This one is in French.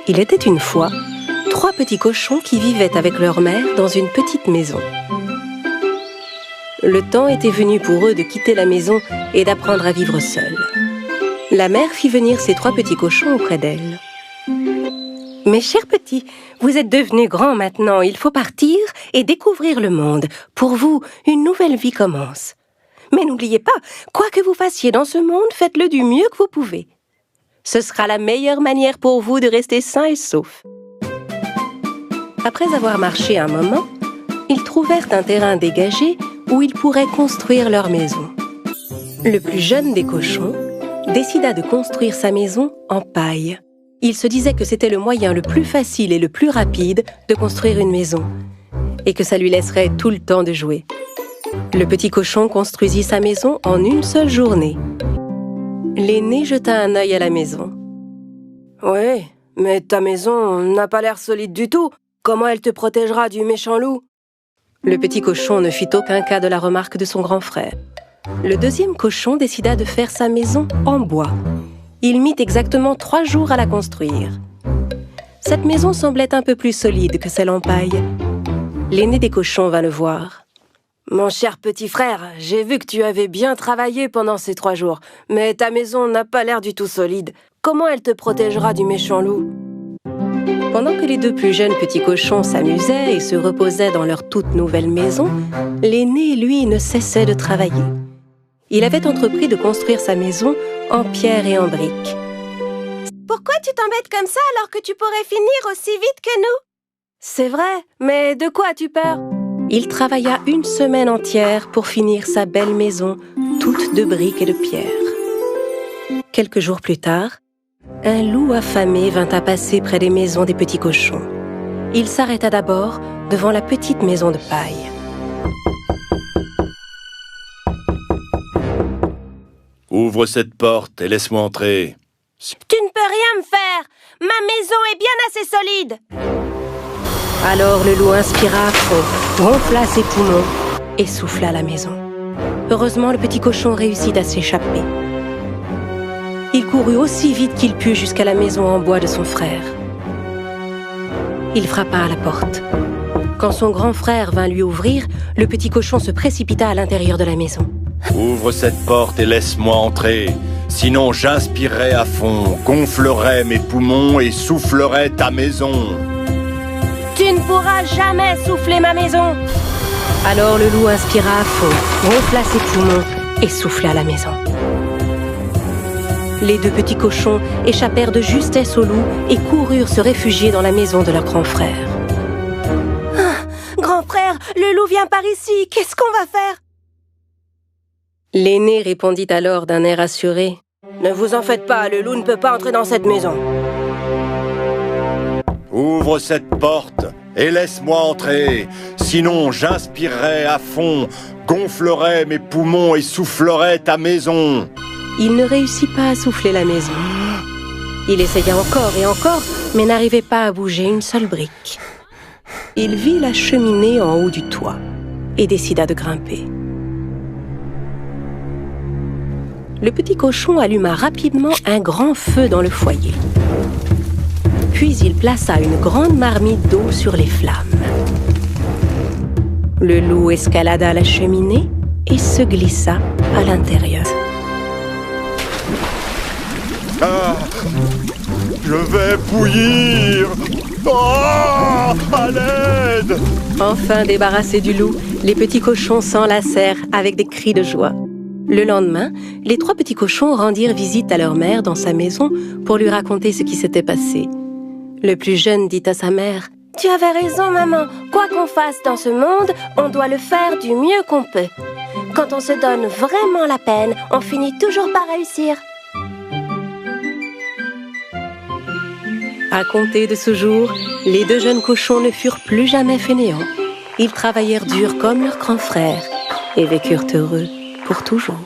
Il était une fois 3 petits cochons qui vivaient avec leur mère dans une petite maison. Le temps était venu pour eux de quitter la maison et d'apprendre à vivre seuls. La mère fit venir ces 3 petits cochons auprès d'elle. « Mes chers petits, vous êtes devenus grands maintenant, il faut partir et découvrir le monde. Pour vous, une nouvelle vie commence. Mais n'oubliez pas, quoi que vous fassiez dans ce monde, faites-le du mieux que vous pouvez. Ce sera la meilleure manière pour vous de rester sains et saufs. » Après avoir marché un moment, ils trouvèrent un terrain dégagé où ils pourraient construire leur maison. Le plus jeune des cochons décida de construire sa maison en paille. Il se disait que c'était le moyen le plus facile et le plus rapide de construire une maison, et que ça lui laisserait tout le temps de jouer. Le petit cochon construisit sa maison en une seule journée. L'aîné jeta un œil à la maison. « Oui, mais ta maison n'a pas l'air solide du tout. Comment elle te protégera du méchant loup ?» Le petit cochon ne fit aucun cas de la remarque de son grand frère. Le deuxième cochon décida de faire sa maison en bois. Il mit exactement 3 jours à la construire. Cette maison semblait un peu plus solide que celle en paille. L'aîné des cochons vint le voir. « Mon cher petit frère, j'ai vu que tu avais bien travaillé pendant ces 3 jours, mais ta maison n'a pas l'air du tout solide. Comment elle te protégera du méchant loup ?» Pendant que les 2 plus jeunes petits cochons s'amusaient et se reposaient dans leur toute nouvelle maison, l'aîné, lui, ne cessait de travailler. Il avait entrepris de construire sa maison en pierre et en briques. « Pourquoi tu t'embêtes comme ça alors que tu pourrais finir aussi vite que nous ?»« C'est vrai, mais de quoi as-tu peur ?» Il travailla une semaine entière pour finir sa belle maison, toute de briques et de pierre. Quelques jours plus tard, un loup affamé vint à passer près des maisons des petits cochons. Il s'arrêta d'abord devant la petite maison de paille. « Ouvre cette porte et laisse-moi entrer. »« Tu ne peux rien me faire. Ma maison est bien assez solide. » Alors le loup inspira à fond, gonfla ses poumons et souffla la maison. Heureusement, le petit cochon réussit à s'échapper. Il courut aussi vite qu'il put jusqu'à la maison en bois de son frère. Il frappa à la porte. Quand son grand frère vint lui ouvrir, le petit cochon se précipita à l'intérieur de la maison. « Ouvre cette porte et laisse-moi entrer. Sinon j'inspirerai à fond, gonflerai mes poumons et soufflerai ta maison. » « Tu ne pourras jamais souffler ma maison !» Alors le loup inspira à fond, gonfla ses poumons et souffla la maison. Les 2 petits cochons échappèrent de justesse au loup et coururent se réfugier dans la maison de leur grand frère. « Ah, grand frère, le loup vient par ici, qu'est-ce qu'on va faire ?» L'aîné répondit alors d'un air assuré. « Ne vous en faites pas, le loup ne peut pas entrer dans cette maison. » Ouvre cette porte et laisse-moi entrer. Sinon j'inspirerai à fond, gonflerai mes poumons et soufflerai ta maison. » Il ne réussit pas à souffler la maison. Il essaya encore et encore, mais n'arrivait pas à bouger une seule brique. Il vit la cheminée en haut du toit et décida de grimper. Le petit cochon alluma rapidement un grand feu dans le foyer. Puis il plaça une grande marmite d'eau sur les flammes. Le loup escalada la cheminée et se glissa à l'intérieur. Ah, je vais bouillir. Oh, à l'aide! Enfin débarrassés du loup, les petits cochons s'enlacèrent avec des cris de joie. Le lendemain, les 3 petits cochons rendirent visite à leur mère dans sa maison pour lui raconter ce qui s'était passé. Le plus jeune dit à sa mère « Tu avais raison, maman. Quoi qu'on fasse dans ce monde, on doit le faire du mieux qu'on peut. Quand on se donne vraiment la peine, on finit toujours par réussir. » À compter de ce jour, les 2 jeunes cochons ne furent plus jamais fainéants. Ils travaillèrent dur comme leur grand frère et vécurent heureux pour toujours.